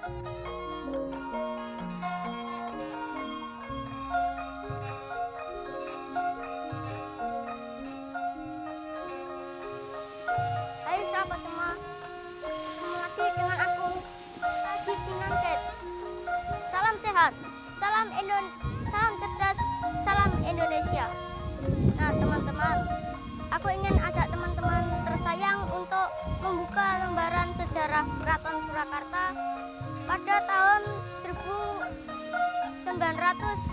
Hai sahabat semua, ketemu lagi dengan aku, Tadi Pinangket. Salam sehat, salam cerdas, salam Indonesia. Nah teman-teman, aku ingin ajak teman-teman tersayang untuk membuka lembaran sejarah Keraton Surakarta pada tahun 1985,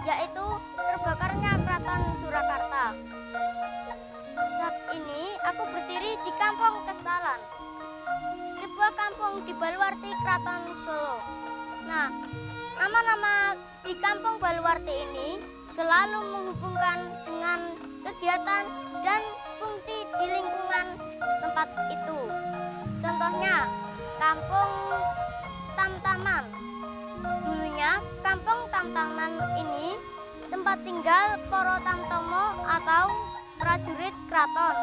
yaitu terbakarnya Keraton Surakarta. Saat ini aku berdiri di Kampung Kestalan, sebuah kampung di Baluarti Keraton Solo. Nah, nama-nama di Kampung Baluarti ini selalu menghubungkan dengan kegiatan dan fungsi di lingkungan tempat itu. Contohnya, Kampung Tamtaman. Dulunya, Kampung Tamtaman ini tempat tinggal para tamtomo atau prajurit keraton.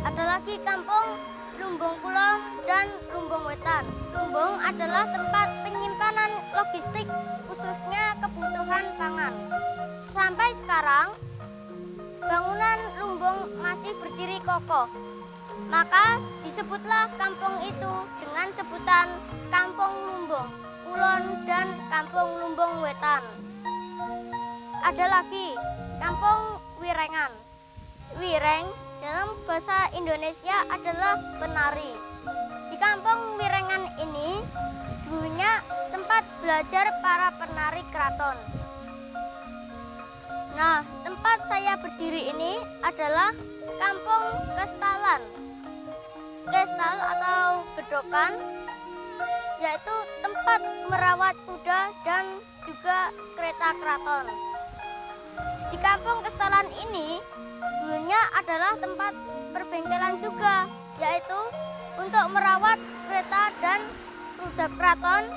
Ada lagi Kampung Lumbung Kulon dan Lumbung Wetan. Lumbung adalah tempat penyimpanan logistik khususnya kebutuhan pangan. Sampai sekarang bangunan lumbung masih berdiri kokoh. Maka disebutlah kampung itu dengan sebutan Kampung Lumbung Kulon dan Kampung Lumbung Wetan. Ada lagi Kampung Wirengan. Wireng dalam bahasa Indonesia adalah penari. Di Kampung Wirengan ini dulunya tempat belajar para penari keraton. Nah, tempat saya berdiri ini adalah Kampung Kestalan. Kestal atau gedokan yaitu tempat merawat kuda dan juga kereta keraton. Di Kampung Kestalan ini dulunya adalah tempat perbengkelan juga, yaitu untuk merawat kereta dan kuda keraton.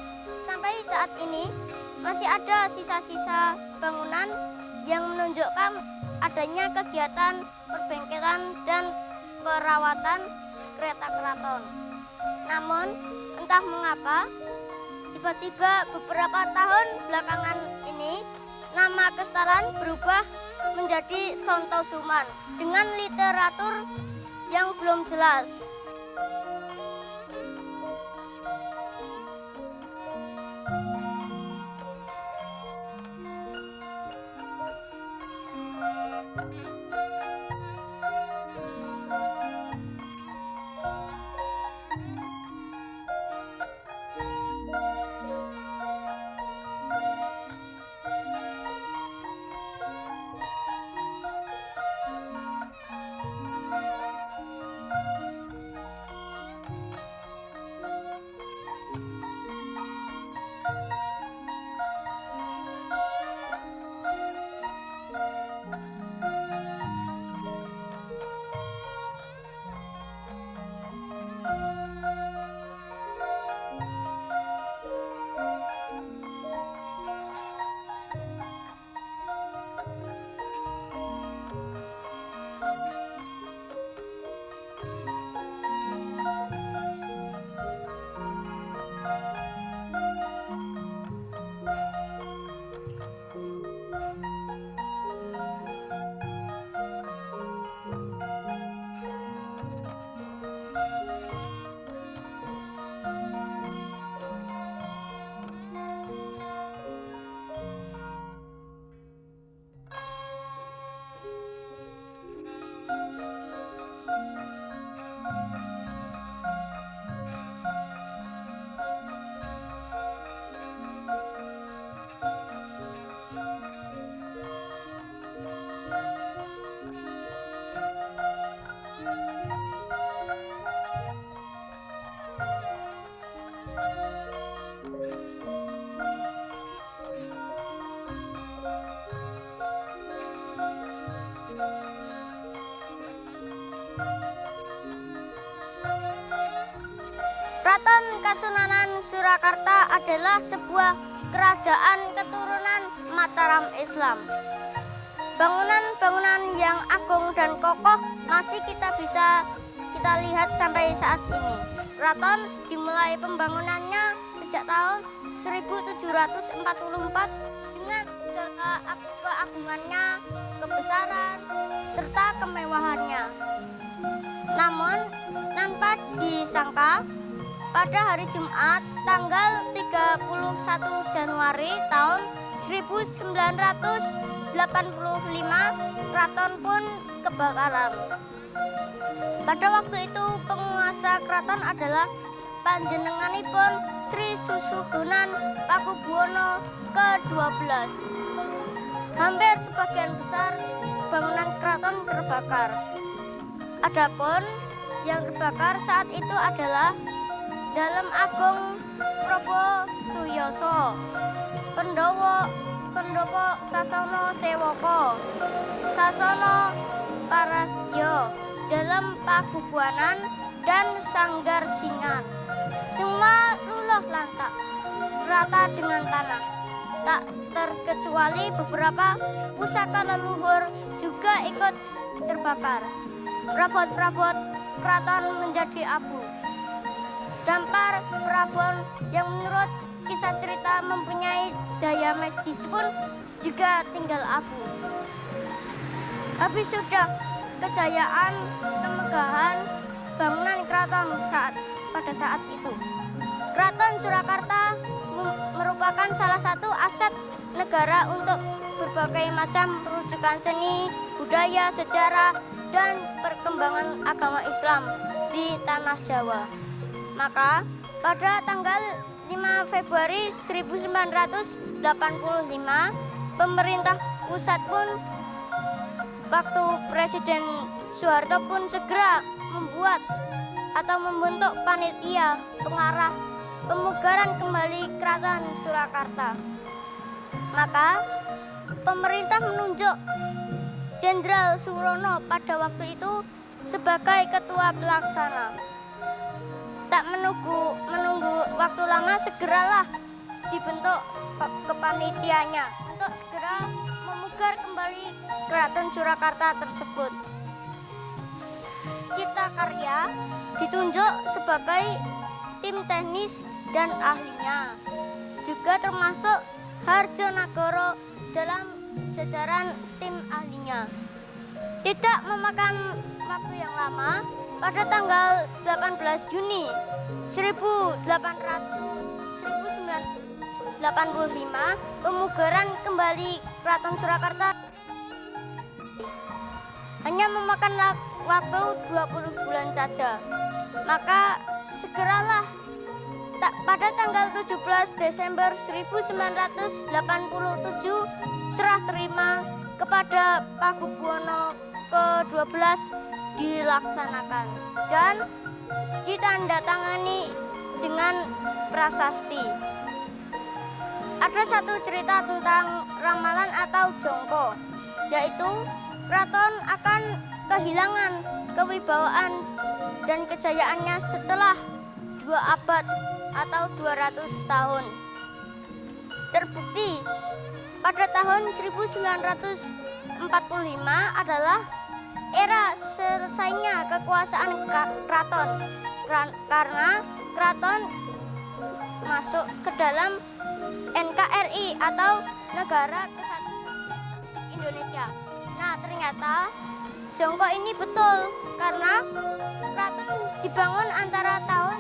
Sampai saat ini masih ada sisa-sisa bangunan yang menunjukkan adanya kegiatan perbengkelan dan perawatan kereta keraton. Namun entah mengapa tiba-tiba beberapa tahun belakangan ini nama Kestalan berubah menjadi Sontosuman dengan literatur yang belum jelas. Keraton Kasunanan Surakarta adalah sebuah kerajaan keturunan Mataram Islam. Bangunan-bangunan yang agung dan kokoh masih kita bisa lihat sampai saat ini. Keraton dimulai pembangunannya sejak tahun 1744 dengan segala keagungannya, kebesaran, serta kemewahannya. Namun, tanpa disangka, pada hari Jumat tanggal 31 Januari tahun 1985, keraton pun kebakaran. Pada waktu itu penguasa keraton adalah panjenenganipun Sri Susuhunan Pakubuwono ke-12. Hampir sebagian besar bangunan keraton terbakar. Adapun yang terbakar saat itu adalah Dalem Agung Prabu Suyoso, Pendopo Sasono Sewoko, Sasono Parasjo, Dalem Pakubuwanan, dan Sanggar Singan. Semua luluh lantak, rata dengan tanah. Tak terkecuali beberapa pusaka leluhur juga ikut terbakar. Perabot-perabot keraton menjadi abu. Dampar perabon yang menurut kisah cerita mempunyai daya medis pun juga tinggal abu. Habis sudah kejayaan, kemegahan bangunan keraton pada saat itu. Keraton Surakarta merupakan salah satu aset negara untuk berbagai macam rujukan seni, budaya, sejarah, dan perkembangan agama Islam di tanah Jawa. Maka pada tanggal 5 Februari 1985, pemerintah pusat pun waktu Presiden Soeharto pun segera membentuk panitia pengarah pemugaran kembali Keraton Surakarta. Maka pemerintah menunjuk Jenderal Surono pada waktu itu sebagai ketua pelaksana. Tak menunggu waktu lama, segeralah dibentuk kepanitianya untuk segera memugar kembali Keraton Surakarta tersebut. Cipta Karya ditunjuk sebagai tim teknis dan ahlinya, juga termasuk Harjonagoro dalam jajaran tim ahlinya. Tidak memakan waktu yang lama, pada tanggal 18 Juni 1985, pemugaran kembali Keraton Surakarta hanya memakan waktu 20 bulan saja. Maka segeralah pada tanggal 17 Desember 1987 serah terima kepada Pakubuwono ke-12 dilaksanakan dan ditandatangani dengan prasasti. Ada satu cerita tentang ramalan atau jongko, yaitu keraton akan kehilangan kewibawaan dan kejayaannya setelah 2 abad atau 200 tahun. Terbukti pada tahun 1945 adalah era selesainya kekuasaan keraton, karena keraton masuk ke dalam NKRI atau Negara Kesatuan Indonesia. Nah, ternyata jongko ini betul karena keraton dibangun antara tahun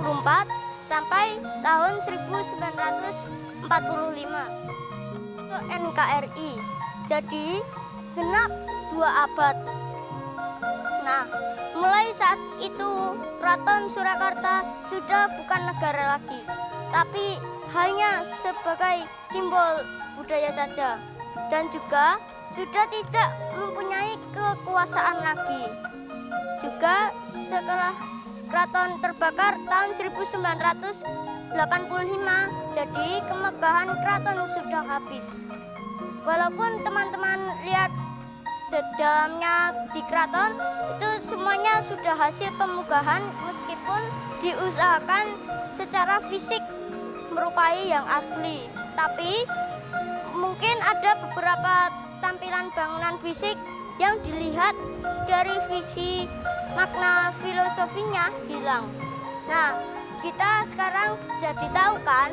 1044 sampai tahun 1945 untuk NKRI. Jadi genap 2 abad. Nah, mulai saat itu Keraton Surakarta sudah bukan negara lagi, tapi hanya sebagai simbol budaya saja, dan juga sudah tidak mempunyai kekuasaan lagi. Juga setelah keraton terbakar tahun 1985, jadi kemegahan keraton sudah habis. Walaupun teman-teman lihat di dalamnya di keraton itu semuanya sudah hasil pemugahan, meskipun diusahakan secara fisik merupai yang asli, tapi mungkin ada beberapa tampilan bangunan fisik yang dilihat dari makna filosofinya hilang. Nah, kita sekarang jadi tahu kan,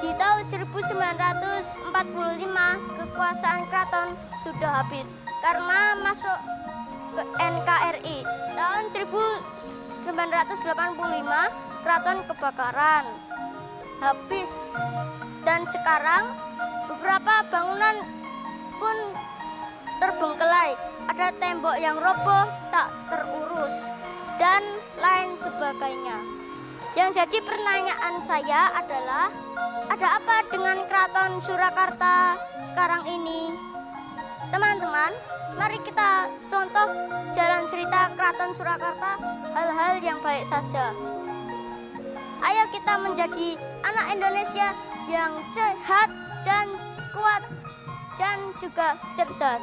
di tahun 1945 kekuasaan keraton sudah habis karena masuk ke NKRI. Tahun 1985 keraton kebakaran, habis. Dan sekarang beberapa bangunan pun terbengkelai, ada tembok yang roboh tak terurus, dan lain sebagainya. Yang jadi pertanyaan saya adalah, ada apa dengan Keraton Surakarta sekarang ini? Teman-teman, mari kita contoh jalan cerita Keraton Surakarta, hal-hal yang baik saja. Ayo kita menjadi anak Indonesia yang sehat dan kuat dan juga cerdas.